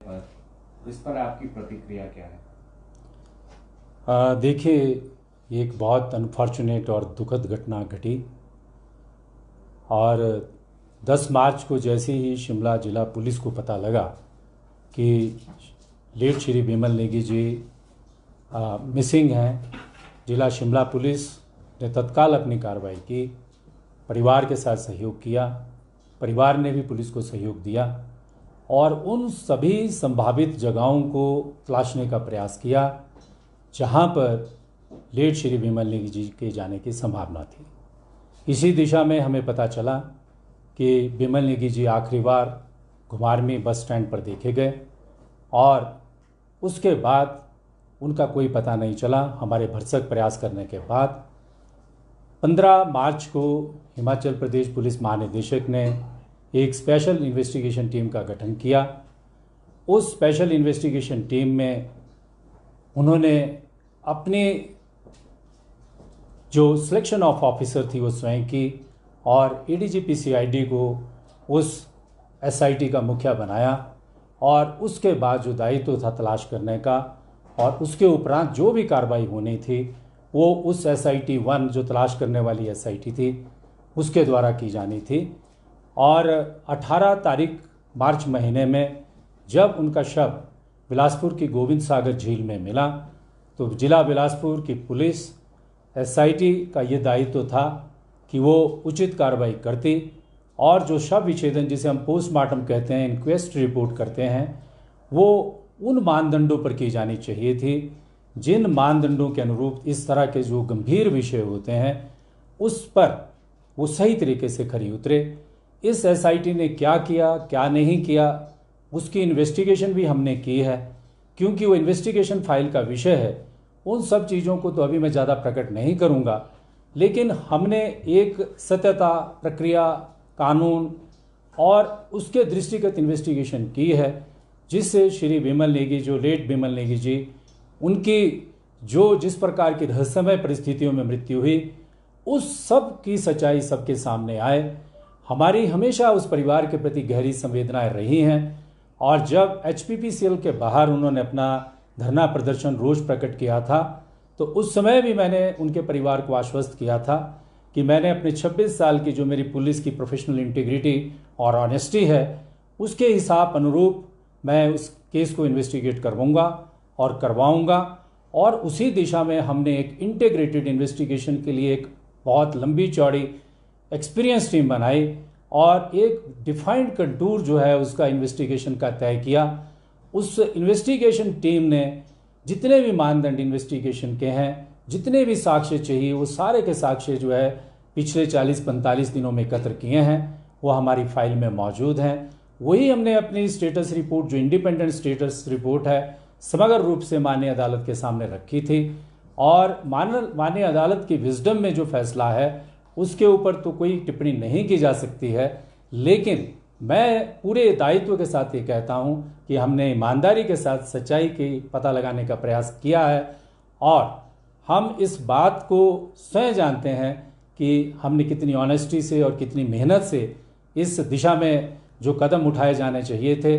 पर इस पर आपकी प्रतिक्रिया क्या है? देखिए, ये एक बहुत अनफॉर्चुनेट और दुखद घटना घटी। और 10 मार्च को जैसे ही शिमला जिला पुलिस को पता लगा कि लेट श्री बिमल नेगी जी मिसिंग हैं, जिला शिमला पुलिस ने तत्काल अपनी कार्रवाई की, परिवार के साथ सहयोग किया, परिवार ने भी पुलिस को सहयोग दिया और उन सभी संभावित जगहों को तलाशने का प्रयास किया जहां पर लेट श्री बिमल नेगी जी के जाने की संभावना थी। इसी दिशा में हमें पता चला कि बिमल नेगी जी आखिरी बार घुमारवी बस स्टैंड पर देखे गए और उसके बाद उनका कोई पता नहीं चला। हमारे भरसक प्रयास करने के बाद 15 मार्च को हिमाचल प्रदेश पुलिस महानिदेशक ने एक स्पेशल इन्वेस्टिगेशन टीम का गठन किया। उस स्पेशल इन्वेस्टिगेशन टीम में उन्होंने अपनी जो सिलेक्शन ऑफ ऑफिसर थी वो स्वयं की और एडीजीपी सीआईडी को उस एसआईटी का मुखिया बनाया और उसके बाद जो दायित्व था तलाश करने का और उसके उपरांत जो भी कार्रवाई होनी थी वो उस एसआईटी 1 जो तलाश करने वाली एसआईटी थी उसके द्वारा की जानी थी। और 18 तारीख मार्च महीने में जब उनका शव बिलासपुर की गोविंद सागर झील में मिला तो जिला बिलासपुर की पुलिस एसआईटी का ये दायित्व था कि वो उचित कार्रवाई करती और जो शव विच्छेदन जिसे हम पोस्टमार्टम कहते हैं, इंक्वेस्ट रिपोर्ट करते हैं, वो उन मानदंडों पर की जानी चाहिए थी जिन मानदंडों के अनुरूप इस तरह के जो गंभीर विषय होते हैं उस पर वो सही तरीके से खरी उतरे। इस एसआईटी ने क्या किया क्या नहीं किया उसकी इन्वेस्टिगेशन भी हमने की है, क्योंकि वो इन्वेस्टिगेशन फाइल का विषय है। उन सब चीज़ों को तो अभी मैं ज़्यादा प्रकट नहीं करूँगा, लेकिन हमने एक सत्यता, प्रक्रिया, कानून और उसके दृष्टिगत इन्वेस्टिगेशन की है जिससे श्री बिमल नेगी जो लेट बिमल नेगी जी उनकी जो जिस प्रकार की रहस्यमय परिस्थितियों में मृत्यु हुई उस सब की सच्चाई सबके सामने आए। हमारी हमेशा उस परिवार के प्रति गहरी संवेदनाएं रही हैं और जब एचपीपीसीएल के बाहर उन्होंने अपना धरना प्रदर्शन रोष प्रकट किया था तो उस समय भी मैंने उनके परिवार को आश्वस्त किया था कि मैंने अपने 26 साल की जो मेरी पुलिस की प्रोफेशनल इंटीग्रिटी और ऑनेस्टी है उसके हिसाब अनुरूप मैं उस केस को इन्वेस्टिगेट करवाऊंगा और करवाऊंगा। और उसी दिशा में हमने एक इंटीग्रेटेड इन्वेस्टिगेशन के लिए एक बहुत लंबी चौड़ी एक्सपीरियंस टीम बनाई और एक डिफाइंड कंटूर जो है उसका इन्वेस्टिगेशन का तय किया। उस इन्वेस्टिगेशन टीम ने जितने भी मानदंड इन्वेस्टिगेशन के हैं, जितने भी साक्ष्य चाहिए वो सारे के साक्ष्य जो है पिछले 40-45 दिनों में एकत्र किए हैं, वो हमारी फाइल में मौजूद हैं। वही हमने अपनी स्टेटस रिपोर्ट जो इंडिपेंडेंट स्टेटस रिपोर्ट है समग्र रूप से माननीय अदालत के सामने रखी थी और माननीय अदालत की विजडम में जो फैसला है उसके ऊपर तो कोई टिप्पणी नहीं की जा सकती है, लेकिन मैं पूरे दायित्व के साथ ये कहता हूँ कि हमने ईमानदारी के साथ सच्चाई की पता लगाने का प्रयास किया है और हम इस बात को स्वयं जानते हैं कि हमने कितनी ऑनेस्टी से और कितनी मेहनत से इस दिशा में जो कदम उठाए जाने चाहिए थे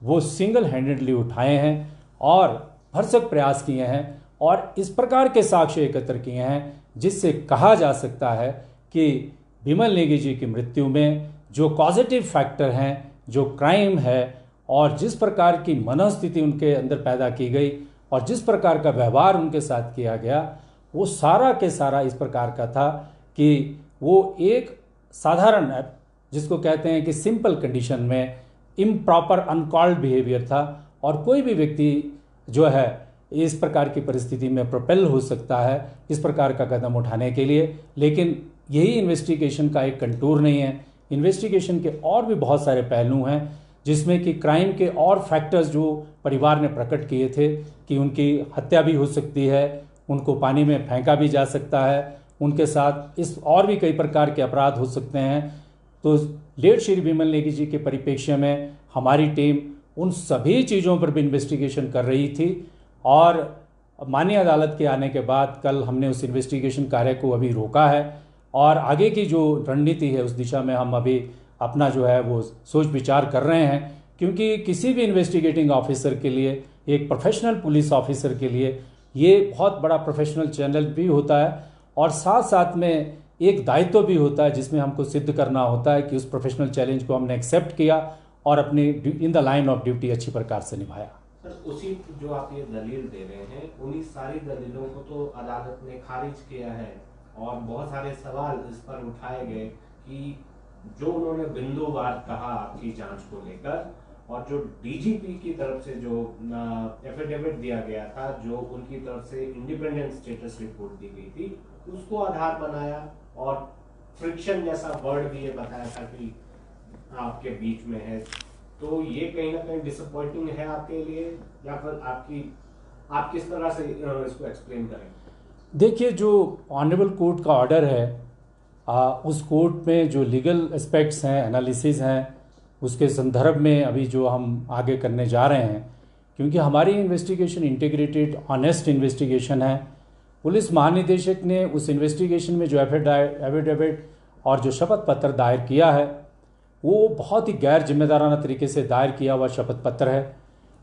वो सिंगल हैंडेडली उठाए हैं और भरसक प्रयास किए हैं और इस प्रकार के साक्ष्य एकत्र किए हैं जिससे कहा जा सकता है कि बिमल नेगी जी की मृत्यु में जो पॉजिटिव फैक्टर हैं, जो क्राइम है और जिस प्रकार की मनोस्थिति उनके अंदर पैदा की गई और जिस प्रकार का व्यवहार उनके साथ किया गया वो सारा के सारा इस प्रकार का था कि वो एक साधारण जिसको कहते हैं कि सिंपल कंडीशन में इम्प्रॉपर अनकॉल्ड बिहेवियर था और कोई भी व्यक्ति जो है इस प्रकार की परिस्थिति में प्रोपेल हो सकता है इस प्रकार का कदम उठाने के लिए। लेकिन यही इन्वेस्टिगेशन का एक कंटूर नहीं है। इन्वेस्टिगेशन के और भी बहुत सारे पहलू हैं जिसमें कि क्राइम के और फैक्टर्स जो परिवार ने प्रकट किए थे कि उनकी हत्या भी हो सकती है, उनको पानी में फेंका भी जा सकता है, उनके साथ इस और भी कई प्रकार के अपराध हो सकते हैं। तो लेट श्री बिमल नेगी जी के परिप्रेक्ष्य में हमारी टीम उन सभी चीज़ों पर भी इन्वेस्टिगेशन कर रही थी और माननीय अदालत के आने के बाद कल हमने उस इन्वेस्टिगेशन कार्य को अभी रोका है और आगे की जो रणनीति है उस दिशा में हम अभी अपना जो है वो सोच विचार कर रहे हैं क्योंकि किसी भी इन्वेस्टिगेटिंग ऑफिसर के लिए, एक प्रोफेशनल पुलिस ऑफिसर के लिए ये बहुत बड़ा प्रोफेशनल चैनल भी होता है और साथ साथ में एक दायित्व भी होता है जिसमें हमको सिद्ध करना होता है कि उस प्रोफेशनल चैलेंज को हमने एक्सेप्ट किया और अपनी in the line of duty अच्छी प्रकार से निभाया। सर, उसी जो आप ये दलील दे रहे हैं, उन्हीं सारी दलीलों को तो अदालत ने खारिज किया है और बहुत सारे सवाल इस पर उठाए गए कि जो उन्होंने बिंदुवार कहा आपकी जांच को लेकर और जो डीजीपी की तरफ से जो एफिडेविट दिया गया था, जो उनकी तरफ से इंडिपेंडेंट स्टेटस रिपोर्ट दी गई थी, उसको आधार बनाया और फ्रिक्शन जैसा वर्ड भी ये बताया था कि आपके बीच में है। तो ये कहीं ना कहीं डिसअपॉइंटिंग है आपके लिए, या फिर आप किस तरह से इसको एक्सप्लेन करें? देखिए, जो ऑनरेबल कोर्ट का ऑर्डर है, उस कोर्ट में जो लीगल एस्पेक्ट्स हैं, एनालिसिस हैं, उसके संदर्भ में अभी जो हम आगे करने जा रहे हैं, क्योंकि हमारी इन्वेस्टिगेशन इंटीग्रेटेड ऑनेस्ट इन्वेस्टिगेशन है। पुलिस महानिदेशक ने उस इन्वेस्टिगेशन में जो एफिडेविट और जो शपथ पत्र दायर किया है वो बहुत ही गैर जिम्मेदाराना तरीके से दायर किया हुआ शपथ पत्र है।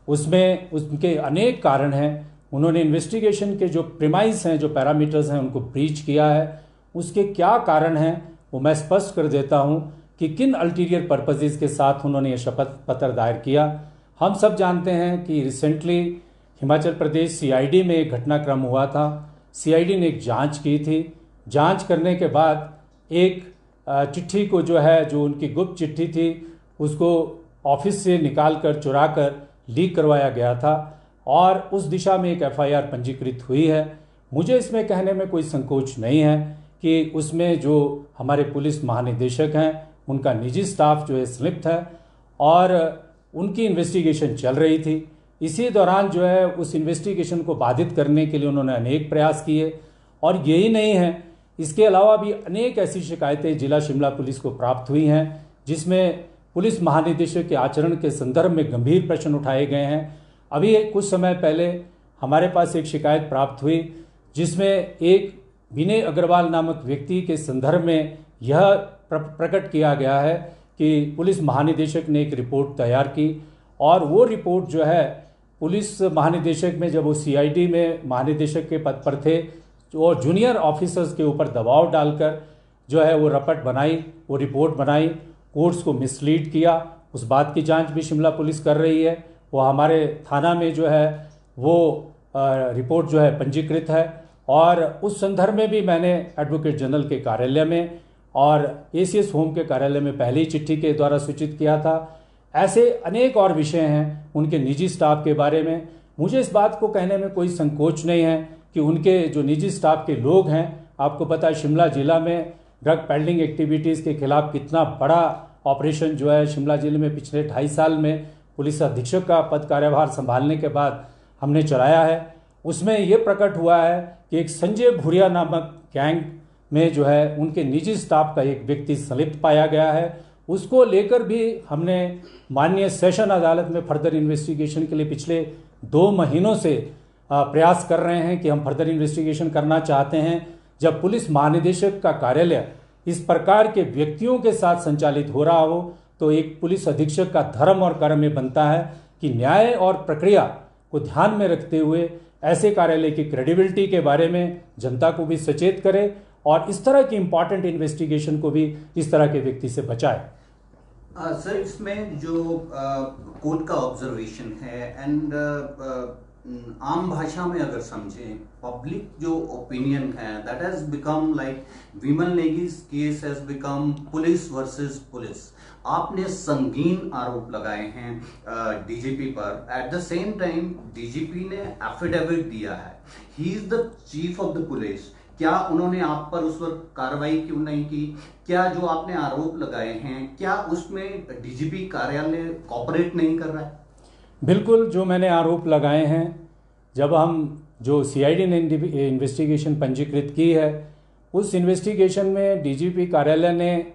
उसमें उनके अनेक कारण हैं। उन्होंने इन्वेस्टिगेशन के जो प्रीमाइस हैं, जो पैरामीटर्स हैं, उनको ब्रीच किया है। उसके क्या कारण हैं वो मैं स्पष्ट कर देता हूं कि किन अल्टीरियर पर्पसेस के साथ उन्होंने ये शपथ पत्र दायर किया। हम सब जानते हैं कि रिसेंटली हिमाचल प्रदेश सीआईडी में एक घटनाक्रम हुआ था। सीआईडी ने एक जांच की थी। जांच करने के बाद एक चिट्ठी को जो उनकी गुप्त चिट्ठी थी उसको ऑफिस से निकाल कर चुरा कर लीक करवाया गया था और उस दिशा में एक एफआईआर पंजीकृत हुई है। मुझे इसमें कहने में कोई संकोच नहीं है कि उसमें जो हमारे पुलिस महानिदेशक हैं उनका निजी स्टाफ जो है संलिप्त है और उनकी इन्वेस्टिगेशन चल रही थी। इसी दौरान जो है उस इन्वेस्टिगेशन को बाधित करने के लिए उन्होंने अनेक प्रयास किए और यही नहीं है, इसके अलावा भी अनेक ऐसी शिकायतें जिला शिमला पुलिस को प्राप्त हुई हैं जिसमें पुलिस महानिदेशक के आचरण के संदर्भ में गंभीर प्रश्न उठाए गए हैं। अभी कुछ समय पहले हमारे पास एक शिकायत प्राप्त हुई जिसमें एक विनय अग्रवाल नामक व्यक्ति के संदर्भ में यह प्रकट किया गया है कि पुलिस महानिदेशक ने एक रिपोर्ट तैयार की और वो रिपोर्ट जो है पुलिस महानिदेशक में जब वो सीआईडी में महानिदेशक के पद पर थे और जूनियर ऑफिसर्स के ऊपर दबाव डालकर जो है वो रपट बनाई, वो रिपोर्ट बनाई, कोर्ट्स को मिसलीड किया। उस बात की जांच भी शिमला पुलिस कर रही है। वो हमारे थाना में जो है वो रिपोर्ट जो है पंजीकृत है और उस संदर्भ में भी मैंने एडवोकेट जनरल के कार्यालय में और एसीएस होम के कार्यालय में पहले ही चिट्ठी के द्वारा सूचित किया था। ऐसे अनेक और विषय हैं उनके निजी स्टाफ के बारे में। मुझे इस बात को कहने में कोई संकोच नहीं है कि उनके जो निजी स्टाफ के लोग हैं, आपको पता है शिमला जिला में ड्रग पेडलिंग एक्टिविटीज़ के खिलाफ कितना बड़ा ऑपरेशन जो है शिमला जिले में पिछले 2.5 साल में पुलिस अधीक्षक का पद कार्यभार संभालने के बाद हमने चलाया है। उसमें ये प्रकट हुआ है कि एक संजय भूरिया नामक गैंग में जो है उनके निजी स्टाफ का एक व्यक्ति संलिप्त पाया गया है। उसको लेकर भी हमने माननीय सेशन अदालत में फर्दर इन्वेस्टिगेशन के लिए पिछले 2 महीनों से प्रयास कर रहे हैं कि हम फर्दर इन्वेस्टिगेशन करना चाहते हैं। जब पुलिस महानिदेशक का कार्यालय इस प्रकार के व्यक्तियों के साथ संचालित हो रहा हो तो एक पुलिस अधीक्षक का धर्म और कर्म ये बनता है कि न्याय और प्रक्रिया को ध्यान में रखते हुए ऐसे कार्यालय की क्रेडिबिलिटी के बारे में जनता को भी सचेत करे और इस तरह की इंपॉर्टेंट इन्वेस्टिगेशन को भी इस तरह के व्यक्ति से बचाए। सर, इसमें जो कोर्ट का ऑब्जर्वेशन है एंड आम भाषा में अगर समझें, पब्लिक जो ओपिनियन है that has become like Vimal Negi's case has become police versus police. आपने संगीन आरोप लगाए हैं डीजीपी पर। At the same time DGP ने एफिडेविट दिया है, he is the chief of the police. क्या उन्होंने आप पर उस वक्त कार्रवाई क्यों नहीं की? क्या जो आपने आरोप लगाए हैं क्या उसमें डीजीपी कार्यालय कॉपरेट नहीं कर रहा है? बिल्कुल, जो मैंने आरोप लगाए हैं, जब हम जो सीआईडी ने इन्वेस्टिगेशन पंजीकृत की है उस इन्वेस्टिगेशन में डीजीपी कार्यालय ने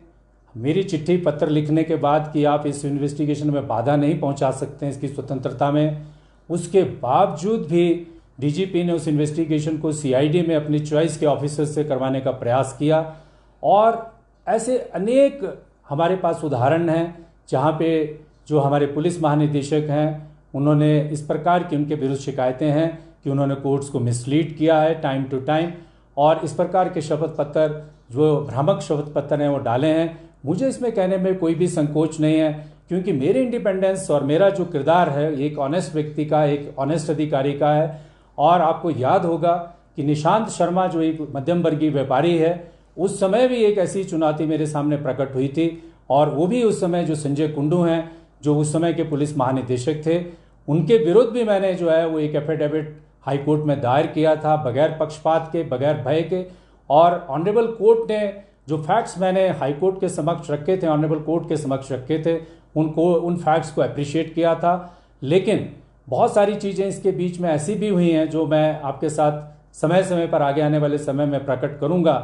मेरी चिट्ठी पत्र लिखने के बाद कि आप इस इन्वेस्टिगेशन में बाधा नहीं पहुंचा सकते हैं इसकी स्वतंत्रता में, उसके बावजूद भी डीजीपी ने उस इन्वेस्टिगेशन को सीआईडी में अपनी चॉइस के ऑफिसर से करवाने का प्रयास किया। और ऐसे अनेक हमारे पास उदाहरण हैं जहाँ पे जो हमारे पुलिस महानिदेशक हैं उन्होंने इस प्रकार की उनके विरुद्ध शिकायतें हैं कि उन्होंने कोर्ट्स को मिसलीड किया है टाइम टू टाइम, और इस प्रकार के शपथ पत्र जो भ्रामक शपथ पत्र हैं वो डाले हैं। मुझे इसमें कहने में कोई भी संकोच नहीं है, क्योंकि मेरे इंडिपेंडेंस और मेरा जो किरदार है एक ऑनेस्ट व्यक्ति का, एक ऑनेस्ट अधिकारी का है। और आपको याद होगा कि निशांत शर्मा जो एक मध्यम वर्गीय व्यापारी है, उस समय भी एक ऐसी चुनौती मेरे सामने प्रकट हुई थी, और वो भी उस समय जो संजय कुंडू हैं जो उस समय के पुलिस महानिदेशक थे, उनके विरुद्ध भी मैंने जो है वो एक एफिडेविट हाई कोर्ट में दायर किया था, बगैर पक्षपात के, बगैर भय के। और ऑनरेबल कोर्ट ने जो फैक्ट्स मैंने हाई कोर्ट के समक्ष रखे थे, ऑनरेबल कोर्ट के समक्ष रखे थे, उन फैक्ट्स को अप्रिशिएट किया था। लेकिन बहुत सारी चीज़ें इसके बीच में ऐसी भी हुई हैं जो मैं आपके साथ समय समय पर आगे आने वाले समय में प्रकट करूंगा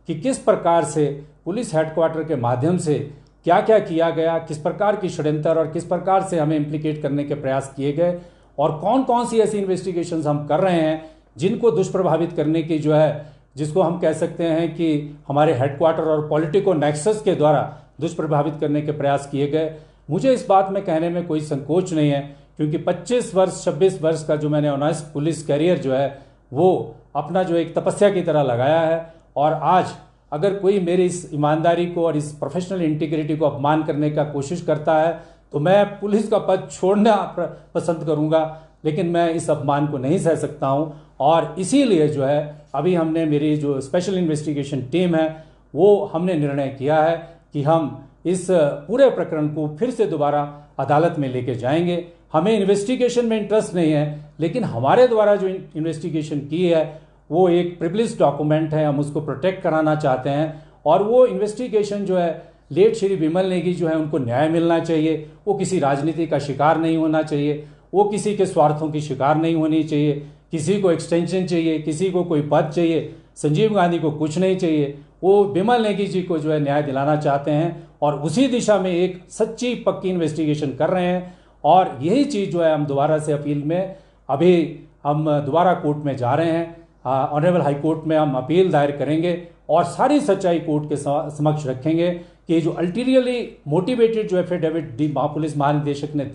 कि किस प्रकार से पुलिस हेडक्वार्टर के माध्यम से क्या क्या किया गया, किस प्रकार की षड्यंत्र और किस प्रकार से हमें इम्प्लीकेट करने के प्रयास किए गए, और कौन कौन सी ऐसी इन्वेस्टिगेशंस हम कर रहे हैं जिनको दुष्प्रभावित करने की जो है, जिसको हम कह सकते हैं कि हमारे हेडक्वार्टर और पॉलिटिको नेक्सस के द्वारा दुष्प्रभावित करने के प्रयास किए गए। मुझे इस बात में कहने में कोई संकोच नहीं है, क्योंकि 25 वर्ष 26 वर्ष का जो मैंने ऑनेस्ट पुलिस करियर जो है वो अपना जो एक तपस्या की तरह लगाया है। और आज अगर कोई मेरी इस ईमानदारी को और इस प्रोफेशनल इंटीग्रिटी को अपमान करने का कोशिश करता है तो मैं पुलिस का पद छोड़ना पसंद करूंगा, लेकिन मैं इस अपमान को नहीं सह सकता हूं। और इसीलिए जो है अभी हमने, मेरी जो स्पेशल इन्वेस्टिगेशन टीम है वो हमने निर्णय किया है कि हम इस पूरे प्रकरण को फिर से दोबारा अदालत में लेके जाएंगे। हमें इन्वेस्टिगेशन में इंटरेस्ट नहीं है, लेकिन हमारे द्वारा जो इन्वेस्टिगेशन की है वो एक प्रिविलेज्ड डॉक्यूमेंट है, हम उसको प्रोटेक्ट कराना चाहते हैं। और वो इन्वेस्टिगेशन जो है, लेट श्री विमल नेगी जो है उनको न्याय मिलना चाहिए, वो किसी राजनीति का शिकार नहीं होना चाहिए, वो किसी के स्वार्थों की शिकार नहीं होनी चाहिए, किसी को एक्सटेंशन चाहिए, किसी को कोई पद चाहिए, संजीव गांधी को कुछ नहीं चाहिए। वो विमल नेगी जी को जो है न्याय दिलाना चाहते हैं, और उसी दिशा में एक सच्ची पक्की इन्वेस्टिगेशन कर रहे हैं। और यही चीज़ जो है हम दोबारा से अपील में, अभी हम दोबारा कोर्ट में जा रहे हैं, ऑनरेबल हाई कोर्ट में हम अपील दायर करेंगे और सारी सच्चाई कोर्ट के समक्ष रखेंगे कि जो अल्टीरियरली मोटिवेटेड जो एफिडेविट पुलिस महानिदेशक ने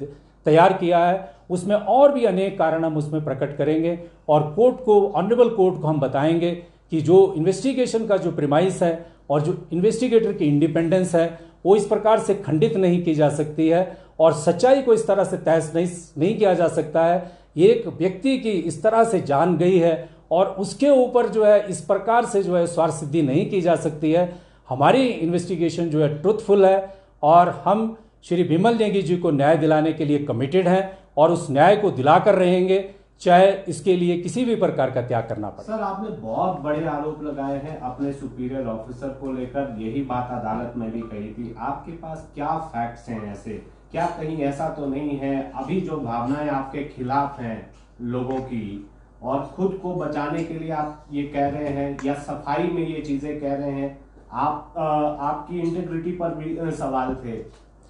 तैयार किया है उसमें और भी अनेक कारण हम उसमें प्रकट करेंगे, और कोर्ट को, ऑनरेबल कोर्ट को हम बताएंगे कि जो इन्वेस्टिगेशन का जो प्रीमाइस है और जो इन्वेस्टिगेटर की इंडिपेंडेंस है वो इस प्रकार से खंडित नहीं की जा सकती है, और सच्चाई को इस तरह से तहस नहीं किया जा सकता है। एक व्यक्ति की इस तरह से जान गई है और उसके ऊपर जो है इस प्रकार से जो है स्वार्थ सिद्धि नहीं की जा सकती है। हमारी इन्वेस्टिगेशन जो है ट्रुथफुल है, और हम श्री विमल नेगी जी को न्याय दिलाने के लिए कमिटेड हैं, और उस न्याय को दिलाकर रहेंगे, चाहे इसके लिए किसी भी प्रकार का त्याग करना पड़े। सर, आपने बहुत बड़े आरोप लगाए हैं अपने सुपीरियर ऑफिसर को लेकर, यही बात अदालत में भी कही थी। आपके पास क्या फैक्ट्स हैं ऐसे? क्या कहीं ऐसा तो नहीं है अभी जो भावनाएं आपके खिलाफ हैं लोगों की, और खुद को बचाने के लिए आप ये कह रहे हैं, या सफाई में ये चीजें कह रहे हैं? आपकी इंटीग्रिटी पर भी सवाल थे,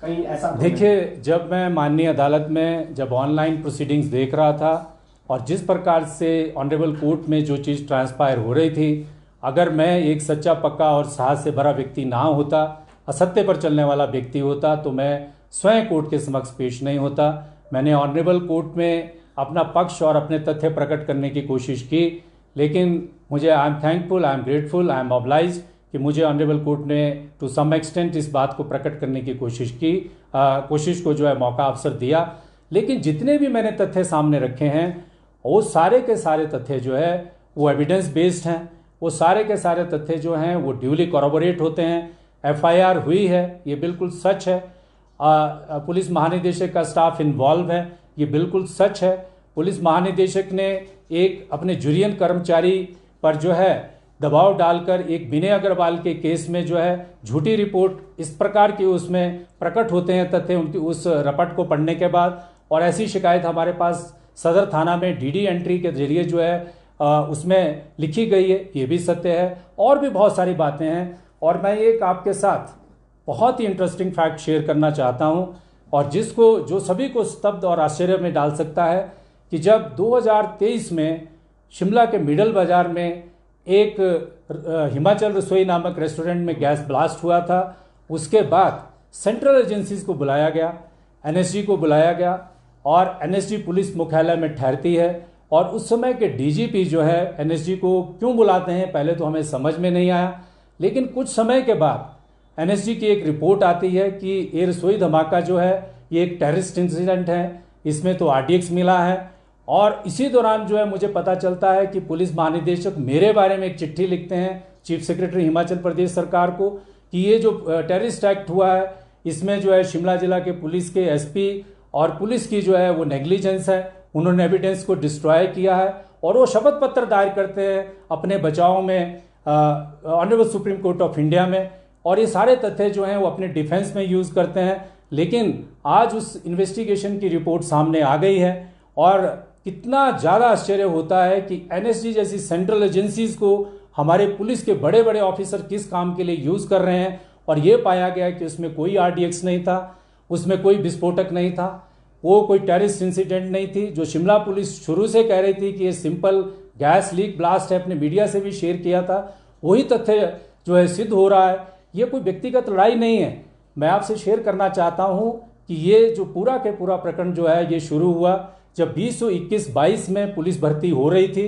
कहीं ऐसा तो? देखिए, जब मैं माननीय अदालत में जब ऑनलाइन प्रोसीडिंग्स देख रहा था और जिस प्रकार से ऑनरेबल कोर्ट में जो चीज़ ट्रांसपायर हो रही थी, अगर मैं एक सच्चा पक्का और साहस से भरा व्यक्ति ना होता, असत्य पर चलने वाला व्यक्ति होता, तो मैं स्वयं कोर्ट के समक्ष पेश नहीं होता। मैंने ऑनरेबल कोर्ट में अपना पक्ष और अपने तथ्य प्रकट करने की कोशिश की, लेकिन मुझे I am thankful, I am grateful, I am obliged कि मुझे ऑनरेबल कोर्ट ने टू सम एक्सटेंट इस बात को प्रकट करने की कोशिश को जो है मौका अवसर दिया। लेकिन जितने भी मैंने तथ्य सामने रखे हैं वो सारे के सारे तथ्य जो है वो एविडेंस बेस्ड हैं, वो सारे के सारे तथ्य जो हैं वो ड्यूली कॉरोबोरेट होते हैं। एफआईआर हुई है, ये बिल्कुल सच है। पुलिस महानिदेशक का स्टाफ इन्वॉल्व है, ये बिल्कुल सच है। पुलिस महानिदेशक ने एक अपने जुरियन कर्मचारी पर जो है दबाव डालकर एक विनय अग्रवाल के केस में जो है झूठी रिपोर्ट इस प्रकार की उसमें प्रकट होते हैं तथ्य उनकी उस रपट को पढ़ने के बाद, और ऐसी शिकायत हमारे पास सदर थाना में डीडी एंट्री के जरिए जो है उसमें लिखी गई है, ये भी सत्य है। और भी बहुत सारी बातें हैं, और मैं एक आपके साथ बहुत ही इंटरेस्टिंग फैक्ट शेयर करना चाहता हूं, और जो सभी को स्तब्ध और आश्चर्य में डाल सकता है कि जब 2023 में शिमला के मिडल बाजार में एक हिमाचल रसोई नामक रेस्टोरेंट में गैस ब्लास्ट हुआ था, उसके बाद सेंट्रल एजेंसीज को बुलाया गया, एनएसजी को बुलाया गया और एनएसजी पुलिस मुख्यालय में ठहरती है। और उस समय के डीजीपी जो है एनएसजी को क्यों बुलाते हैं पहले तो हमें समझ में नहीं आया, लेकिन कुछ समय के बाद एनएसजी की एक रिपोर्ट आती है कि ये रसोई धमाका जो है ये एक टेररिस्ट इंसिडेंट है, इसमें तो आरडीएक्स मिला है। और इसी दौरान जो है मुझे पता चलता है कि पुलिस महानिदेशक मेरे बारे में एक चिट्ठी लिखते हैं चीफ सेक्रेटरी हिमाचल प्रदेश सरकार को कि ये जो टेररिस्ट एक्ट हुआ है इसमें जो है शिमला जिला के पुलिस के एसपी और पुलिस की जो है वो नेग्लिजेंस है, उन्होंने एविडेंस को डिस्ट्रॉय किया है। और वो शपथ पत्र दायर करते हैं अपने बचाव में honourable supreme court of India में, और ये सारे तथ्य जो हैं वो अपने डिफेंस में यूज़ करते हैं। लेकिन आज उस इन्वेस्टिगेशन की रिपोर्ट सामने आ गई है और कितना ज़्यादा आश्चर्य होता है कि एनएसजी जैसी सेंट्रल एजेंसीज को हमारे पुलिस के बड़े बड़े ऑफिसर किस काम के लिए यूज़ कर रहे हैं। और ये पाया गया कि उसमें कोई आरडीएक्स नहीं था, उसमें कोई विस्फोटक नहीं था, वो कोई टेररिस्ट इंसिडेंट नहीं थी। जो शिमला पुलिस शुरू से कह रही थी कि ये सिंपल गैस लीक ब्लास्ट है, अपने मीडिया से भी शेयर किया था, वही तथ्य जो है सिद्ध हो रहा है। ये कोई व्यक्तिगत लड़ाई नहीं है। मैं आपसे शेयर करना चाहता हूँ कि ये जो पूरा के पूरा प्रकरण जो है ये शुरू हुआ जब 2021-22 में पुलिस भर्ती हो रही थी।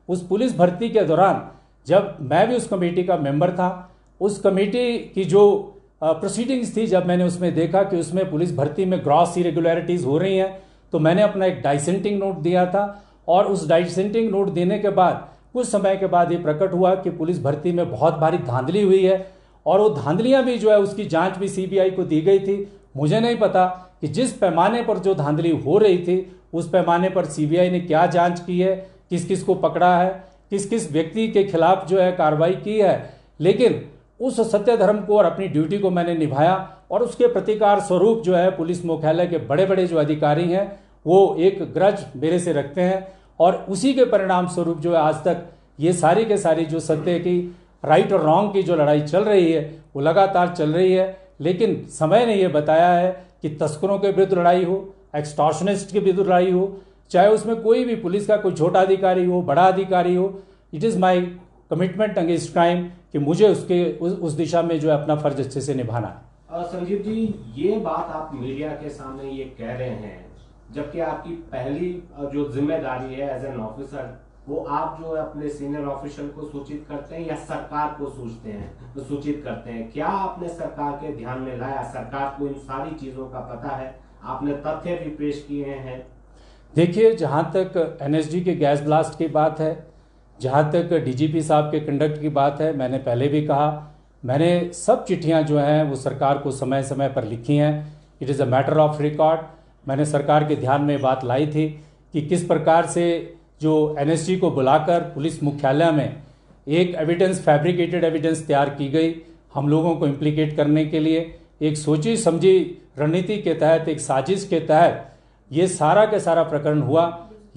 उस पुलिस भर्ती के दौरान जब मैं भी उस कमेटी का मेंबर था, उस कमेटी की जो प्रोसीडिंग्स थी, जब मैंने उसमें देखा कि उसमें पुलिस भर्ती में ग्रॉस इरेगुलरिटीज़ हो रही हैं, तो मैंने अपना एक डाइसेंटिंग नोट दिया था। और उस डाइसेंटिंग नोट देने के बाद कुछ समय के बाद ये प्रकट हुआ कि पुलिस भर्ती में बहुत भारी धांधली हुई है और वो धांधलियाँ भी जो है उसकी जांच भी सीबीआई को दी गई थी। मुझे नहीं पता कि जिस पैमाने पर जो धांधली हो रही थी उस पैमाने पर सीबीआई ने क्या जांच की है, किस किस को पकड़ा है, किस किस व्यक्ति के खिलाफ जो है कार्रवाई की है। लेकिन उस सत्य धर्म को और अपनी ड्यूटी को मैंने निभाया और उसके प्रतिकार स्वरूप जो है पुलिस मुख्यालय के बड़े बड़े जो अधिकारी हैं वो एक ग्रज मेरे से रखते हैं और उसी के परिणाम स्वरूप जो है आज तक ये सारी के सारी जो सत्य की राइट और रॉन्ग की जो लड़ाई चल रही है वो लगातार चल रही है। लेकिन समय ने ये बताया है कि तस्करों के विरुद्ध लड़ाई हो, एक्सटॉर्शनिस्ट के विरुद्ध लड़ाई हो, चाहे उसमें कोई भी पुलिस का कोई छोटा अधिकारी हो, बड़ा अधिकारी हो, it is my commitment against crime कि मुझे उस दिशा में जो है अपना फर्ज अच्छे से निभाना है। संजीव जी, ये बात आप मीडिया के सामने ये कह रहे हैं, जबकि आपकी पहली जो जिम्मेदारी है एज एन ऑफिसर वो आप जो है अपने सीनियर ऑफिसर को सूचित करते हैं या सरकार को सूचित करते हैं? क्या आपने सरकार के ध्यान में लाया? सरकार को इन सारी चीजों का पता है, आपने तथ्य भी पेश किए हैं। देखिए, जहाँ तक एनएसजी के गैस ब्लास्ट की बात है, जहाँ तक डीजीपी साहब के कंडक्ट की बात है, मैंने पहले भी कहा, मैंने सब चिट्ठियाँ जो हैं वो सरकार को समय समय पर लिखी हैं। It is a matter of record. मैंने सरकार के ध्यान में बात लाई थी कि किस प्रकार से जो एनएसजी को बुलाकर पुलिस मुख्यालय में एक एविडेंस, फैब्रिकेटेड एविडेंस तैयार की गई हम लोगों को इम्प्लीकेट करने के लिए। एक सोची समझी रणनीति के तहत, एक साजिश के तहत ये सारा का सारा प्रकरण हुआ।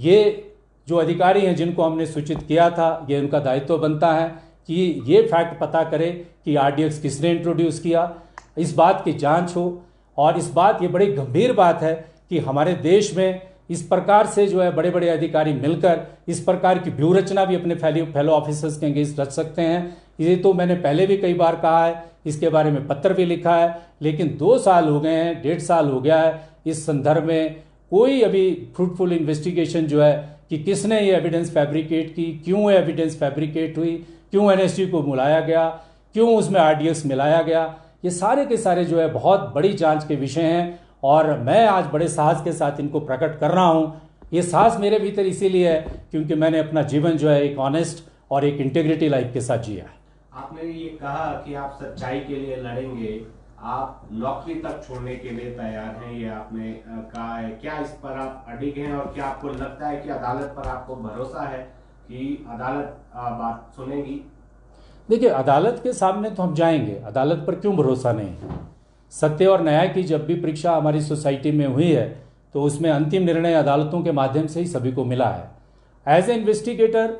ये जो अधिकारी हैं जिनको हमने सूचित किया था, ये उनका दायित्व बनता है कि ये फैक्ट पता करें कि आरडीएक्स किसने इंट्रोड्यूस किया, इस बात की जांच हो। और इस बात, ये बड़ी गंभीर बात है कि हमारे देश में इस प्रकार से जो है बड़े बड़े अधिकारी मिलकर इस प्रकार की व्यू रचना भी अपने फेलो ऑफिसर्स के अगेंस्ट रच सकते हैं। ये तो मैंने पहले भी कई बार कहा है, इसके बारे में पत्र भी लिखा है, लेकिन 2 साल हो गए हैं, 1.5 साल हो गया है, इस संदर्भ में कोई अभी फ्रूटफुल इन्वेस्टिगेशन जो है कि किसने ये एविडेंस फैब्रिकेट की, क्यों ये एविडेंस फैब्रिकेट हुई, क्यों एनएसजी को बुलाया गया, क्यों उसमें आरडीएक्स मिलाया गया, ये सारे के सारे जो है बहुत बड़ी जांच के विषय हैं। और मैं आज बड़े साहस के साथ इनको प्रकट कर रहा हूँ। ये साहस मेरे भीतर इसीलिए है क्योंकि मैंने अपना जीवन जो है एक ऑनेस्ट और एक इंटीग्रिटी लाइफ के साथ जिया है। आपने ये कहा कि आप सच्चाई के लिए लड़ेंगे, आप नौकरी तक छोड़ने के लिए तैयार हैं, ये आपने कहा है। क्या इस पर आप अडिग हैं और क्या आपको लगता है कि अदालत पर आपको भरोसा है कि अदालत बात सुनेगी? देखिए, अदालत के सामने तो हम जाएंगे, अदालत पर क्यों भरोसा नहीं है। सत्य और न्याय की जब भी परीक्षा हमारी सोसाइटी में हुई है तो उसमें अंतिम निर्णय अदालतों के माध्यम से ही सभी को मिला है। एज ए इन्वेस्टिगेटर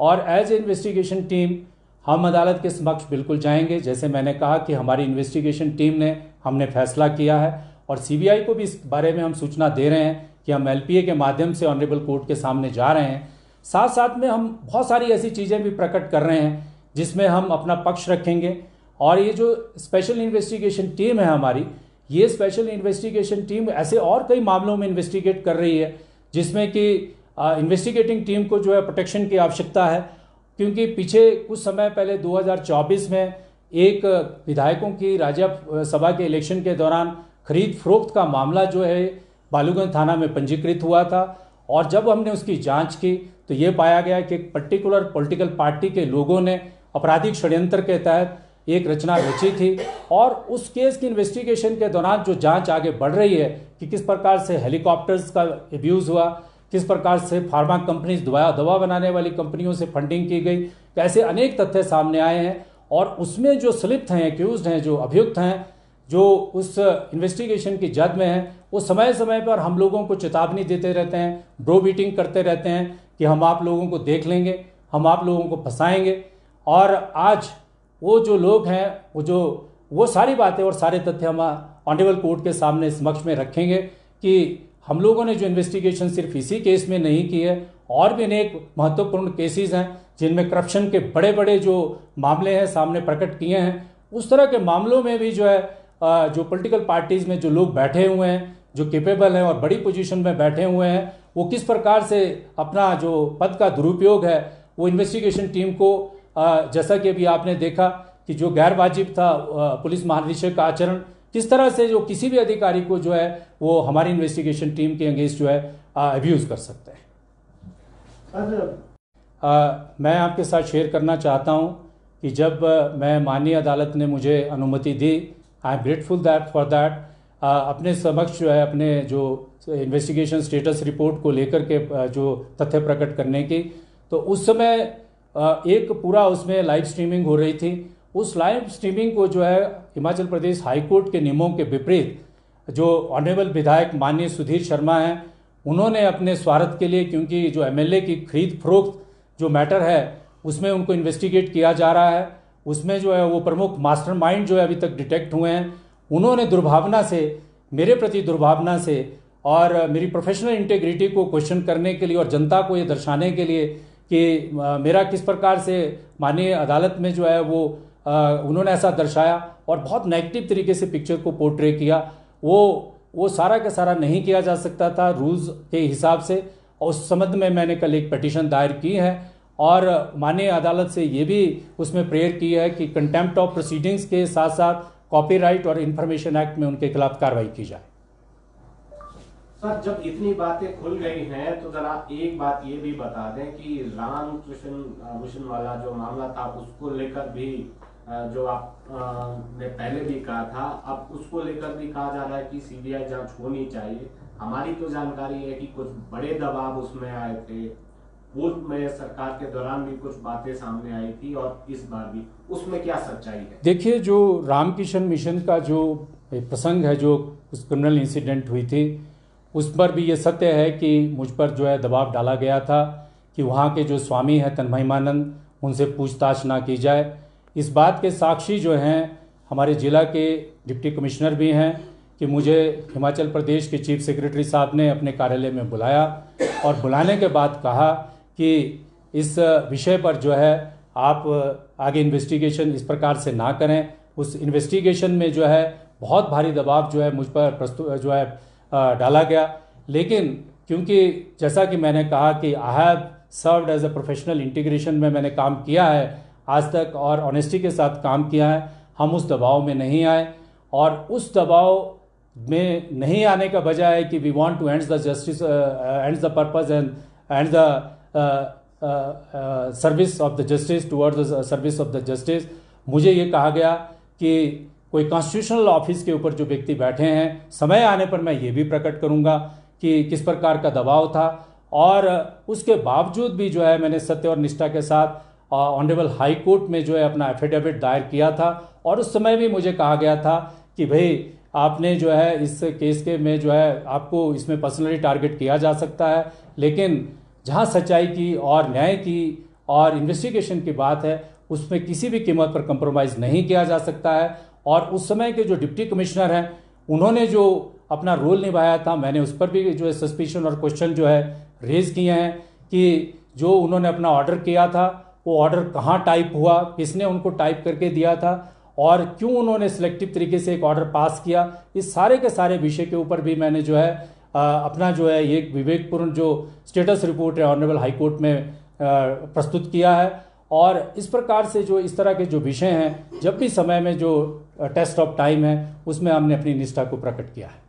और एज ए इन्वेस्टिगेशन टीम हम अदालत के समक्ष बिल्कुल जाएंगे। जैसे मैंने कहा कि हमारी इन्वेस्टिगेशन टीम ने हमने फैसला किया है और सीबीआई को भी इस बारे में हम सूचना दे रहे हैं कि हम एलपीए के माध्यम से ऑनरेबल कोर्ट के सामने जा रहे हैं। साथ साथ में हम बहुत सारी ऐसी चीज़ें भी प्रकट कर रहे हैं जिसमें हम अपना पक्ष रखेंगे। और ये जो स्पेशल इन्वेस्टिगेशन टीम है हमारी, ये स्पेशल इन्वेस्टिगेशन टीम ऐसे और कई मामलों में इन्वेस्टिगेट कर रही है, जिसमें कि इन्वेस्टिगेटिंग टीम को जो है प्रोटेक्शन की आवश्यकता है, क्योंकि पीछे कुछ समय पहले 2024 में एक विधायकों की राज्यसभा के इलेक्शन के दौरान खरीद फरोख्त का मामला जो है बालूगंज थाना में पंजीकृत हुआ था, और जब हमने उसकी जांच की तो ये पाया गया कि एक पर्टिकुलर पॉलिटिकल पार्टी के लोगों ने आपराधिक षड्यंत्र के तहत एक रचना रची थी, और उस केस की इन्वेस्टिगेशन के दौरान जो जांच आगे बढ़ रही है कि किस प्रकार से हेलीकॉप्टर्स का अब्यूज़ हुआ, किस प्रकार से फार्मा कंपनीज दवा बनाने वाली कंपनियों से फंडिंग की गई, कैसे अनेक तथ्य सामने आए हैं, और उसमें जो संलिप्त हैं, एक्यूज्ड हैं, जो अभियुक्त हैं, जो उस इन्वेस्टिगेशन की जद में हैं, वो समय समय पर हम लोगों को चेतावनी देते रहते हैं, ब्रो बीटिंग करते रहते हैं कि हम आप लोगों को देख लेंगे, हम आप लोगों को फंसाएंगे। और आज वो जो लोग हैं, वो सारी बातें और सारे तथ्य हम ऑनरेबल कोर्ट के सामने समक्ष में रखेंगे कि हम लोगों ने जो इन्वेस्टिगेशन सिर्फ इसी केस में नहीं की है, और भी अनेक महत्वपूर्ण केसेस हैं जिनमें करप्शन के बड़े बड़े जो मामले हैं सामने प्रकट किए हैं। उस तरह के मामलों में भी जो है जो पॉलिटिकल पार्टीज में जो लोग बैठे हुए हैं, जो केपेबल हैं और बड़ी पोजीशन में बैठे हुए हैं, वो किस प्रकार से अपना जो पद का दुरुपयोग है वो इन्वेस्टिगेशन टीम को, जैसा कि अभी आपने देखा कि जो गैर वाजिब था पुलिस महानिदेशक का आचरण, किस तरह से जो किसी भी अधिकारी को जो है वो हमारी इन्वेस्टिगेशन टीम के अगेंस्ट जो है अब्यूज कर सकते हैं। मैं आपके साथ शेयर करना चाहता हूं कि जब मैं माननीय अदालत ने मुझे अनुमति दी, I am grateful for that, अपने समक्ष जो है अपने जो इन्वेस्टिगेशन स्टेटस रिपोर्ट को लेकर के जो तथ्य प्रकट करने की, तो उस समय एक पूरा उसमें लाइव स्ट्रीमिंग हो रही थी। उस लाइव स्ट्रीमिंग को जो है हिमाचल प्रदेश हाईकोर्ट के नियमों के विपरीत जो ऑनरेबल विधायक माननीय सुधीर शर्मा हैं, उन्होंने अपने स्वार्थ के लिए, क्योंकि जो एमएलए की खरीद फरोख्त जो मैटर है उसमें उनको इन्वेस्टिगेट किया जा रहा है, उसमें जो है वो प्रमुख मास्टरमाइंड जो है अभी तक डिटेक्ट हुए हैं, उन्होंने दुर्भावना से, मेरे प्रति दुर्भावना से और मेरी प्रोफेशनल इंटेग्रिटी को क्वेश्चन करने के लिए और जनता को ये दर्शाने के लिए कि मेरा किस प्रकार से माननीय अदालत में जो है वो उन्होंने ऐसा दर्शाया और बहुत नेगेटिव तरीके से पिक्चर को पोर्ट्रे किया, वो सारा का सारा नहीं किया जा सकता था रूल्स के हिसाब से। और उस संबंध में मैंने कल एक पिटीशन दायर की है और माननीय अदालत से ये भी उसमें प्रेयर की है कि कंटेम्प्ट ऑफ प्रोसीडिंग्स के साथ साथ कॉपीराइट और इंफॉर्मेशन एक्ट में उनके खिलाफ कार्रवाई की जाए। सर, जब इतनी बातें खुल गई हैं तो जरा एक बात ये भी बता दें कि रामकृष्ण मिशन वाला जो मामला था उसको लेकर भी जो आप ने पहले भी कहा था, अब उसको लेकर भी कहा जा रहा है कि सीबीआई जांच होनी चाहिए। हमारी तो जानकारी है कि कुछ बड़े दबाव उसमें आए थे, पूर्व में सरकार के दौरान भी कुछ बातें सामने आई थी और इस बार भी, उसमें क्या सच्चाई है? देखिए, जो रामकृष्ण मिशन का जो प्रसंग है, जो उस क्रिमिनल इंसिडेंट हुई थी, उस पर भी ये सत्य है कि मुझ पर जो है दबाव डाला गया था कि वहाँ के जो स्वामी हैं तन्महिमानंद, उनसे पूछताछ ना की जाए। इस बात के साक्षी जो हैं हमारे ज़िला के डिप्टी कमिश्नर भी हैं कि मुझे हिमाचल प्रदेश के चीफ सेक्रेटरी साहब ने अपने कार्यालय में बुलाया और बुलाने के बाद कहा कि इस विषय पर जो है आप आगे इन्वेस्टिगेशन इस प्रकार से ना करें। उस इन्वेस्टिगेशन में जो है बहुत भारी दबाव जो है मुझ पर जो है डाला गया, लेकिन क्योंकि जैसा कि मैंने कहा कि I have served as a professional integration में मैंने काम किया है आज तक और ऑनेस्टी के साथ काम किया है, हम उस दबाव में नहीं आए। और उस दबाव में नहीं आने का वजह है कि we want to end the justice, and the purpose and the service of the justice toward the service of the justice. मुझे ये कहा गया कि कोई कॉन्स्टिट्यूशनल ऑफिस के ऊपर जो व्यक्ति बैठे हैं, समय आने पर मैं ये भी प्रकट करूंगा कि किस प्रकार का दबाव था। और उसके बावजूद भी जो है मैंने सत्य और निष्ठा के साथ ऑनरेबल हाई कोर्ट में जो है अपना एफिडेविट दायर किया था और उस समय भी मुझे कहा गया था कि भाई आपने जो है इस केस के में जो है आपको इसमें पर्सनली टारगेट किया जा सकता है, लेकिन जहां सच्चाई की और न्याय की और इन्वेस्टिगेशन की बात है उसमें किसी भी कीमत पर कंप्रोमाइज़ नहीं किया जा सकता है। और उस समय के जो डिप्टी कमिश्नर हैं उन्होंने जो अपना रोल निभाया था, मैंने उस पर भी जो है सस्पिशन और क्वेश्चन जो है रेज किए हैं कि जो उन्होंने अपना ऑर्डर किया था वो ऑर्डर कहाँ टाइप हुआ, किसने उनको टाइप करके दिया था और क्यों उन्होंने सिलेक्टिव तरीके से एक ऑर्डर पास किया, इस सारे के सारे विषय के ऊपर भी मैंने जो है अपना जो है ये विवेकपूर्ण जो स्टेटस रिपोर्ट है ऑनरेबल हाई कोर्ट में प्रस्तुत किया है। और इस प्रकार से जो इस तरह के जो विषय हैं, जब भी समय में जो टेस्ट ऑफ टाइम है उसमें हमने अपनी निष्ठा को प्रकट किया है।